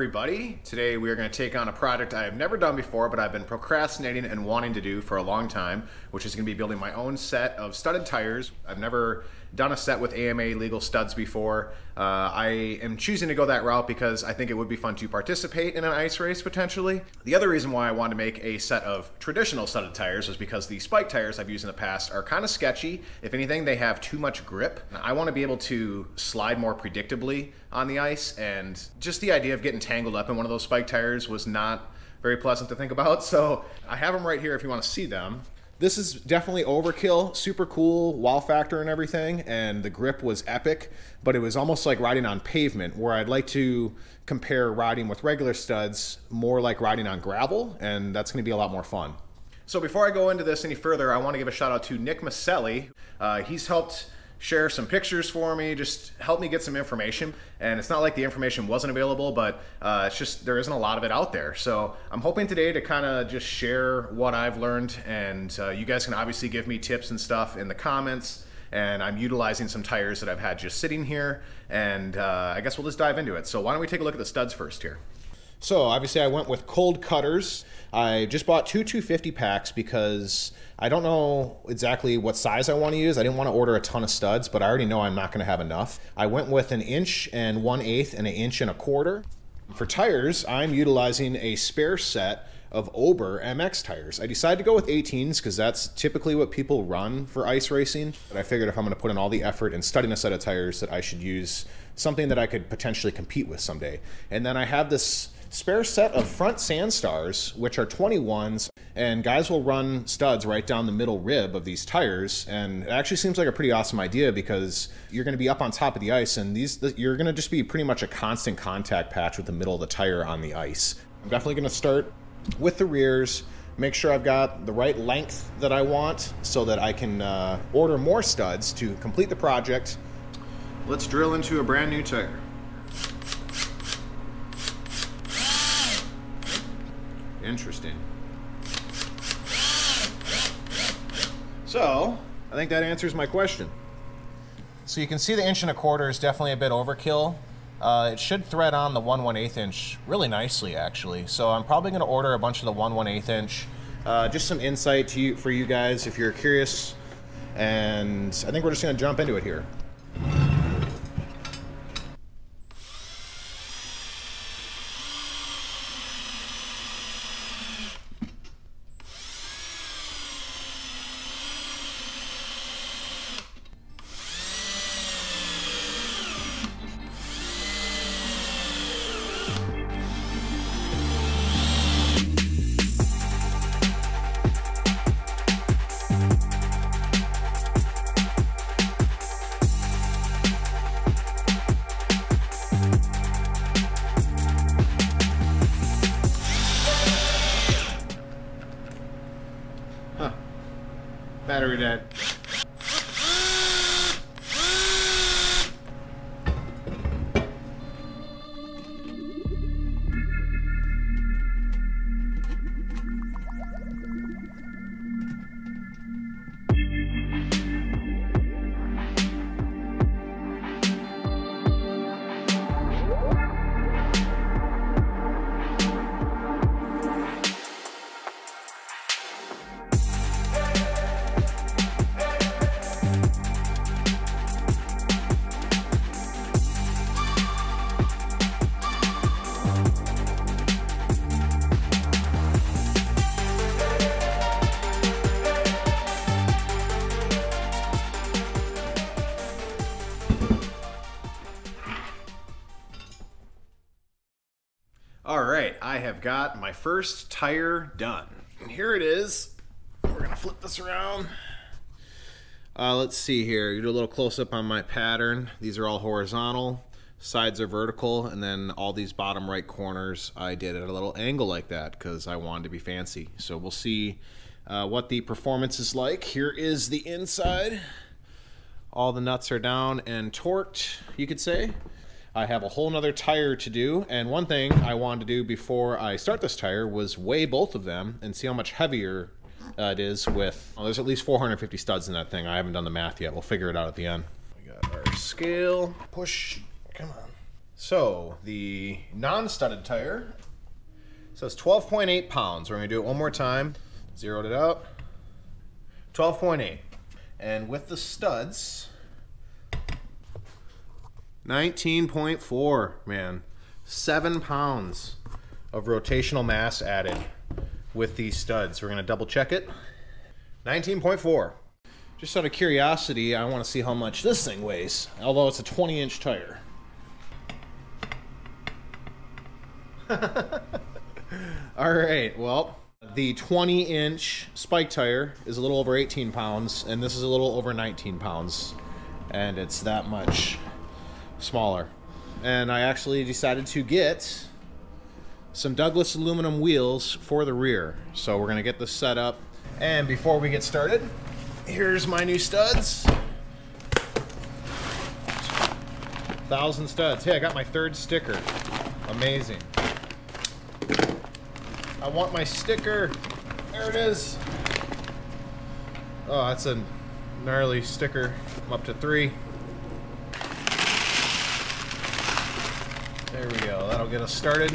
everybody. Today we are going to take on a project I have never done before, but I've been procrastinating and wanting to do for a long time, which is going to be building my own set of studded tires. I've never done a set with AMA legal studs before. I am choosing to go that route because I think it would be fun to participate in an ice race potentially. The other reason why I wanted to make a set of traditional studded tires was because the spike tires I've used in the past are kind of sketchy. If anything, they have too much grip. I want to be able to slide more predictably on the ice, and just the idea of getting tangled up in one of those spike tires was not very pleasant to think about. So I have them right here if you want to see them. This is definitely overkill, super cool, wow factor and everything, and the grip was epic, but it was almost like riding on pavement, where I'd like to compare riding with regular studs more like riding on gravel, and that's going to be a lot more fun. So before I go into this any further, I want to give a shout out to Nick Maselli. He's helped share some pictures for me, just help me get some information. And it's not like the information wasn't available, but it's just there isn't a lot of it out there. So I'm hoping today to kind of just share what I've learned, and you guys can obviously give me tips and stuff in the comments. And I'm utilizing some tires that I've had just sitting here, and I guess we'll just dive into it. So why don't we take a look at the studs first here. So obviously I went with cold cutters. I just bought two 250 packs because I don't know exactly what size I want to use. I didn't want to order a ton of studs, but I already know I'm not going to have enough. I went with 1 1/8" and 1 1/4". For tires, I'm utilizing a spare set of Ober MX tires. I decided to go with 18s because that's typically what people run for ice racing. But I figured if I'm going to put in all the effort in studying a set of tires, that I should use something that I could potentially compete with someday. And then I have this spare set of front Sandstars, which are 21s, and guys will run studs right down the middle rib of these tires, and it actually seems like a pretty awesome idea because you're going to be up on top of the ice, and you're going to just be pretty much a constant contact patch with the middle of the tire on the ice. I'm definitely going to start with the rears, make sure I've got the right length that I want so that I can order more studs to complete the project. Let's drill into a brand new tire. Interesting. So, I think that answers my question. So you can see the 1 1/4" is definitely a bit overkill. It should thread on the 1 1/8" really nicely, actually. So I'm probably going to order a bunch of the 1 1/8". Just some insight for you guys if you're curious. And I think we're just going to jump into it here. Battery dead. All right, I have got my first tire done. And here it is. We're gonna flip this around. Let's see here. You do a little close-up on my pattern. These are all horizontal, sides are vertical, and then all these bottom right corners I did at a little angle like that because I wanted to be fancy. So we'll see what the performance is like. Here is the inside. All the nuts are down and torqued, you could say. I have a whole nother tire to do, and one thing I wanted to do before I start this tire was weigh both of them and see how much heavier it is with, well, there's at least 450 studs in that thing. I haven't done the math yet. We'll figure it out at the end. We got our scale. Push. Come on. So the non-studded tire says 12.8 pounds. We're gonna do it one more time. Zeroed it out. 12.8. And with the studs, 19.4, man. 7 pounds of rotational mass added with these studs. We're gonna double check it. 19.4. Just out of curiosity, I wanna see how much this thing weighs, although it's a 20-inch tire. All right, well, the 20-inch spike tire is a little over 18 pounds, and this is a little over 19 pounds, and it's that much smaller. And I actually decided to get some Douglas aluminum wheels for the rear. So we're gonna get this set up. And before we get started, here's my new studs. 1,000 studs. Hey, I got my 3rd sticker. Amazing. I want my sticker. There it is. Oh, that's a gnarly sticker. I'm up to 3. There we go. That'll get us started.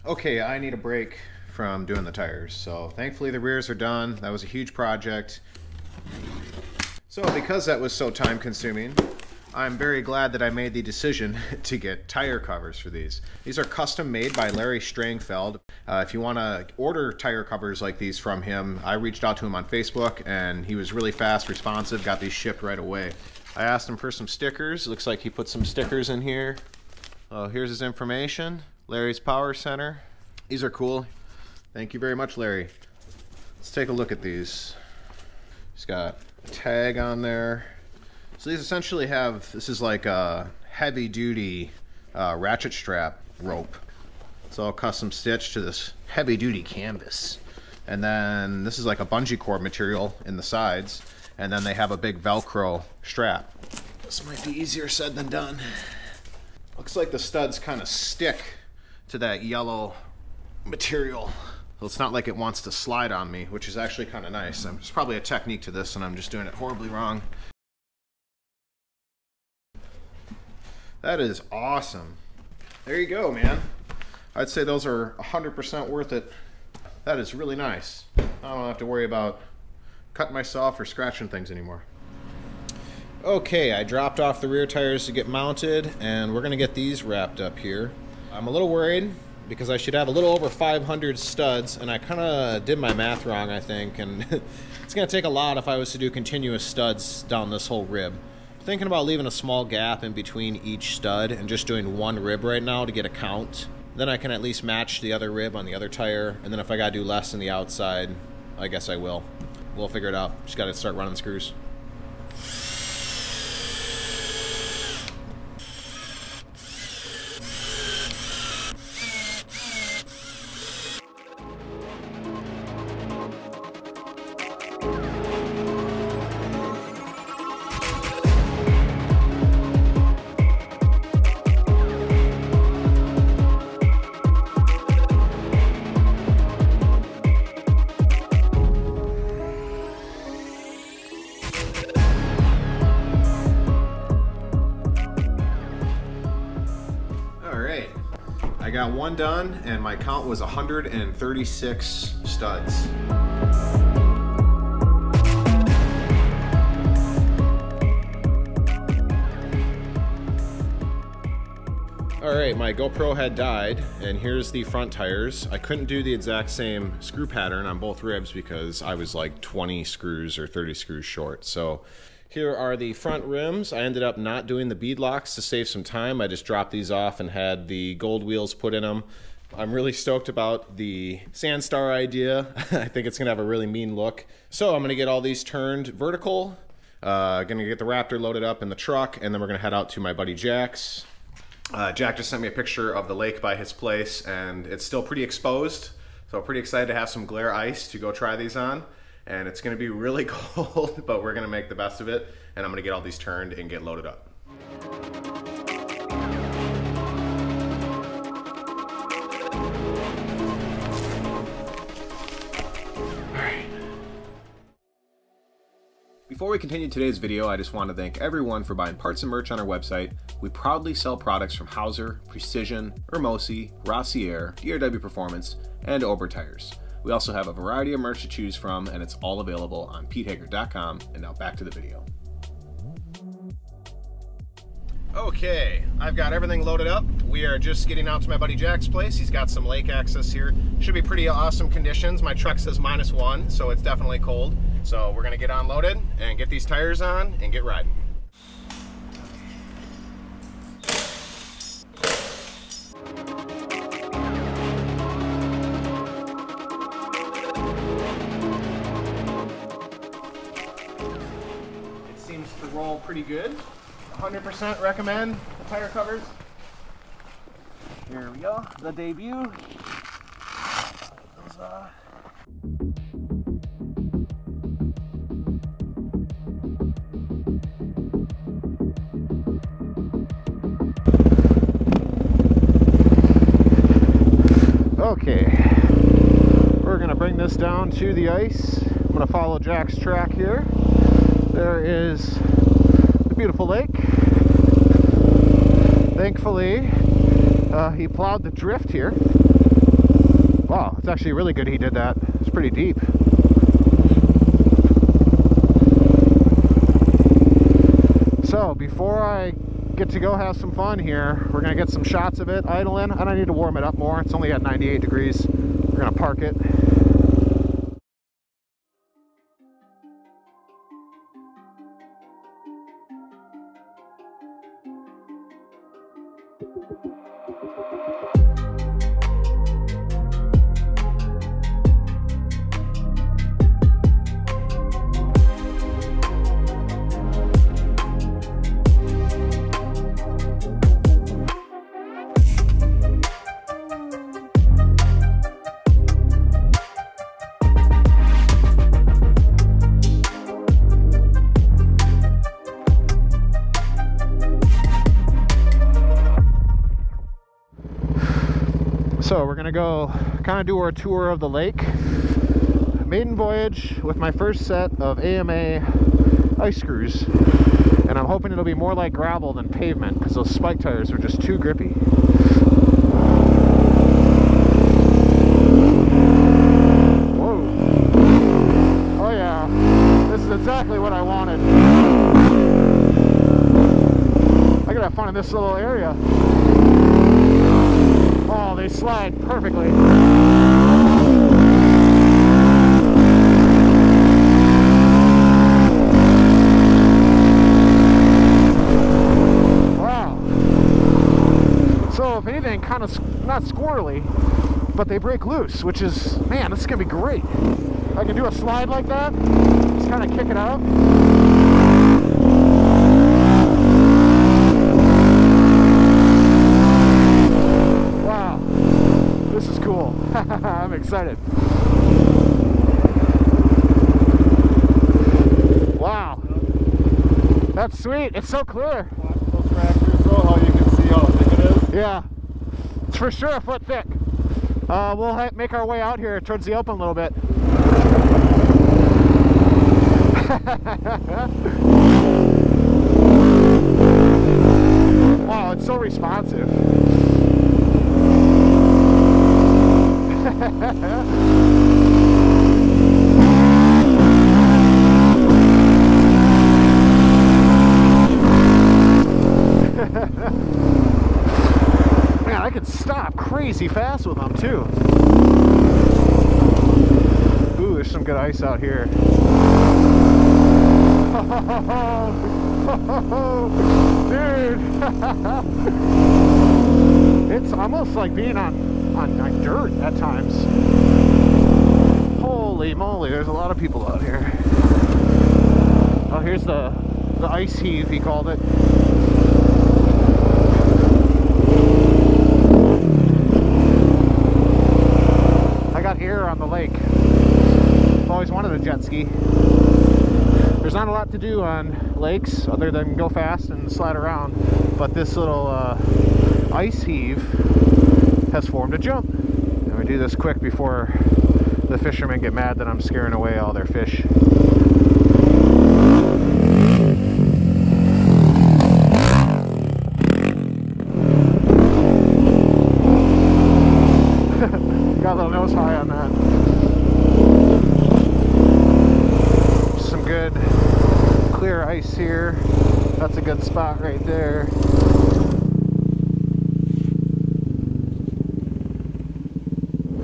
Okay, I need a break from doing the tires. So thankfully the rears are done. That was a huge project. So because that was so time consuming, I'm very glad that I made the decision to get tire covers for these. These are custom made by Larry Strangfeld. If you want to order tire covers like these from him, I reached out to him on Facebook and he was really fast, responsive, got these shipped right away. I asked him for some stickers. Looks like he put some stickers in here. Here's his information. Larry's Power Center. These are cool. Thank you very much, Larry. Let's take a look at these. He's got a tag on there. So these essentially have, this is like a heavy duty ratchet strap rope. It's all custom stitched to this heavy duty canvas. And then this is like a bungee cord material in the sides. And then they have a big Velcro strap. This might be easier said than done. Looks like the studs kind of stick to that yellow material. So it's not like it wants to slide on me, which is actually kind of nice. There's probably a technique to this and I'm just doing it horribly wrong. That is awesome. There you go, man. I'd say those are 100% worth it. That is really nice. I don't have to worry about cutting myself or scratching things anymore. Okay, I dropped off the rear tires to get mounted and we're gonna get these wrapped up here. I'm a little worried because I should have a little over 500 studs and I kind of did my math wrong, I think, and it's gonna take a lot if I was to do continuous studs down this whole rib. I'm thinking about leaving a small gap in between each stud and just doing one rib right now to get a count. Then I can at least match the other rib on the other tire, and then if I gotta do less on the outside, I guess I will. We'll figure it out. Just gotta start running screws. I got one done and my count was 136 studs. Alright, my GoPro had died and here's the front tires. I couldn't do the exact same screw pattern on both ribs because I was like 20 screws or 30 screws short. So here are the front rims. I ended up not doing the bead locks to save some time. I just dropped these off and had the gold wheels put in them. I'm really stoked about the Sandstar idea. I think it's gonna have a really mean look. So I'm gonna get all these turned vertical. Gonna get the Raptor loaded up in the truck, and then we're gonna head out to my buddy Jack's. Jack just sent me a picture of the lake by his place, and it's still pretty exposed, so pretty excited to have some glare ice to go try these on. And it's gonna be really cold, but we're gonna make the best of it, and I'm gonna get all these turned and get loaded up. Before we continue today's video, I just want to thank everyone for buying parts and merch on our website. We proudly sell products from Hauser, Precision, Hermosi, Rossier, DRW Performance, and Ober Tires. We also have a variety of merch to choose from, and it's all available on PeteHager.com. And now back to the video. Okay, I've got everything loaded up. We are just getting out to my buddy Jack's place. He's got some lake access here. Should be pretty awesome conditions. My truck says -1, so it's definitely cold. So we're gonna get unloaded and get these tires on and get riding. It seems to roll pretty good. 100% recommend the tire covers. Here we go, the debut. Okay, we're gonna bring this down to the ice. I'm gonna follow Jack's track here. There is the beautiful lake. Thankfully, he plowed the drift here. Wow, it's actually really good he did that. It's pretty deep. So before I get to go have some fun here, we're gonna get some shots of it idling, and I need to warm it up more. It's only at 98 degrees. We're gonna park it. So we're gonna go kind of do our tour of the lake. Maiden voyage with my first set of AMA ice screws. And I'm hoping it'll be more like gravel than pavement, because those spike tires are just too grippy. Whoa. Oh yeah, this is exactly what I wanted. I gotta have fun in this little area. Oh, they slide perfectly. Wow. So if anything, kind of not squirrely, but they break loose, which is, man, this is gonna be great. I can do a slide like that, just kind of kick it out. I'm excited. Wow. That's sweet. It's so clear. Those tractors, though, how you can see how thick it is? Yeah. It's for sure a foot thick. We'll make our way out here towards the open a little bit. Wow, it's so responsive. Man, I could stop crazy fast with them too. Ooh, there's some good ice out here. Dude. It's almost like being on dirt at times. Holy moly, there's a lot of people out here. Oh, here's the ice heave, he called it. I got air on the lake. I've always wanted a jet ski. There's not a lot to do on lakes other than go fast and slide around, but this little ice heave has formed a jump. And we do this quick before the fishermen get mad that I'm scaring away all their fish. Got a little nose high on that. Some good clear ice here. That's a good spot right there.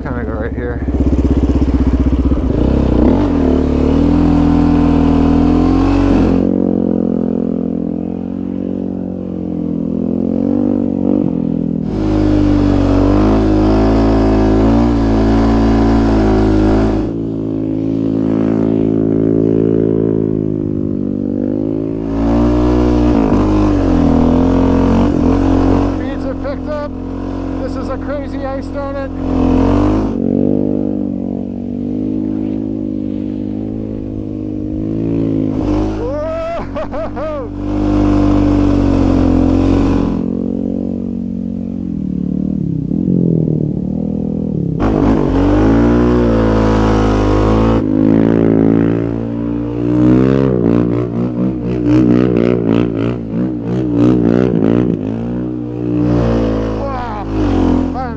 Kind of go right here. Ice, darn it. Whoa!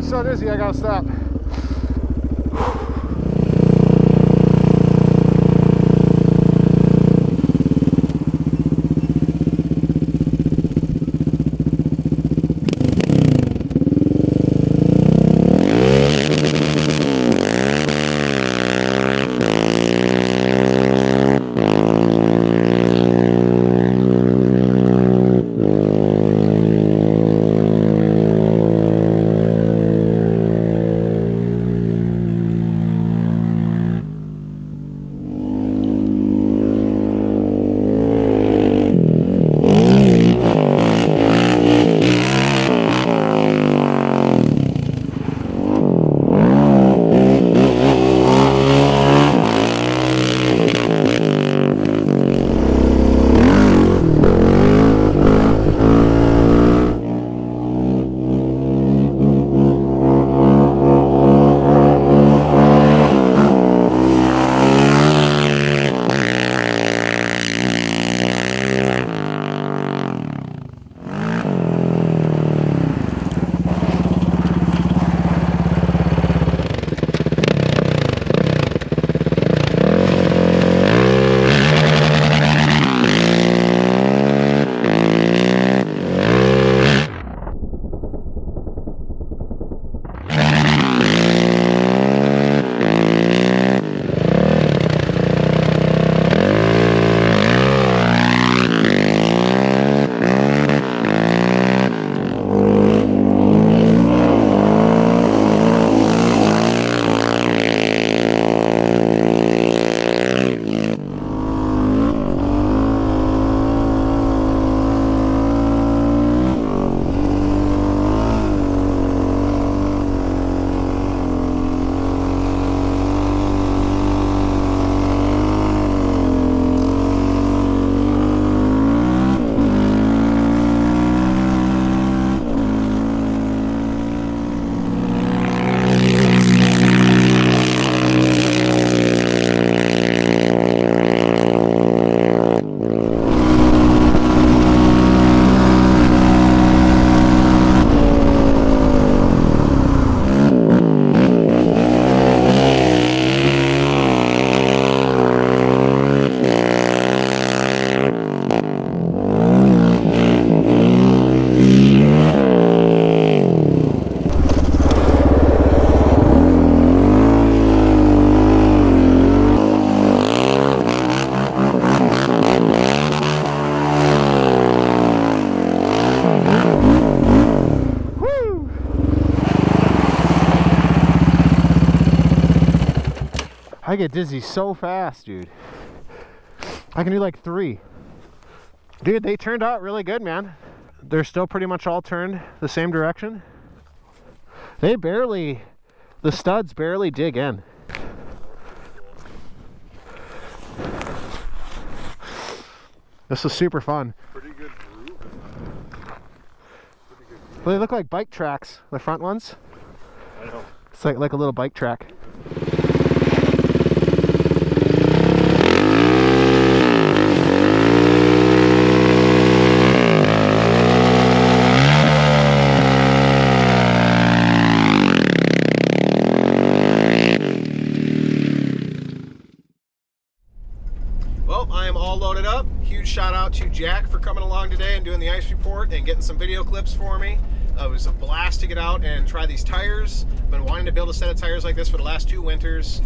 So dizzy, I gotta stop. I get dizzy so fast, dude. I can do like 3. Dude, they turned out really good, man. They're still pretty much all turned the same direction. They barely, the studs barely dig in. This is super fun. Pretty good groove. Well, they look like bike tracks, the front ones. I know. It's like a little bike track. Well, I am all loaded up. Huge shout out to Jack for coming along today and doing the ice report and getting some video clips for me. It was a blast to get out and try these tires. I've been wanting to build a set of tires like this for the last 2 winters.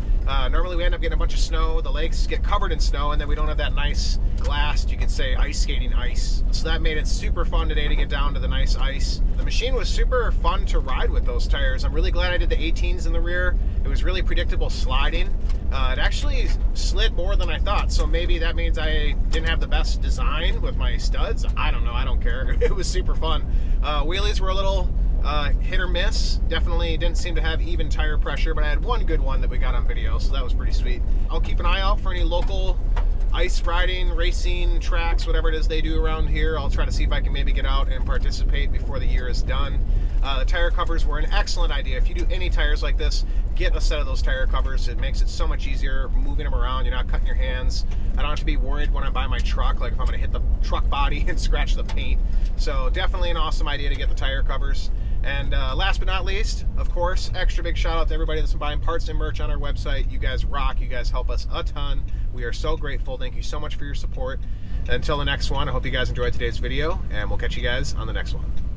Normally we end up getting a bunch of snow. The lakes get covered in snow, and then we don't have that nice glassed, you could say, ice skating ice. So that made it super fun today to get down to the nice ice. The machine was super fun to ride with those tires. I'm really glad I did the 18s in the rear. It was really predictable sliding. It actually slid more than I thought, so maybe that means I didn't have the best design with my studs. I don't know, I don't care. It was super fun. Wheelies were a little hit or miss. Definitely didn't seem to have even tire pressure, but I had one good one that we got on video, so that was pretty sweet. I'll keep an eye out for any local ice riding, racing tracks, whatever it is they do around here. I'll try to see if I can maybe get out and participate before the year is done. The tire covers were an excellent idea. If you do any tires like this, get a set of those tire covers. It makes it so much easier moving them around. You're not cutting your hands. I don't have to be worried when I buy my truck, like if I'm gonna hit the truck body and scratch the paint. So definitely an awesome idea to get the tire covers. And last but not least, of course, extra big shout out to everybody that's been buying parts and merch on our website. You guys rock. You guys help us a ton. We are so grateful. Thank you so much for your support. Until the next one, I hope you guys enjoyed today's video, and we'll catch you guys on the next one.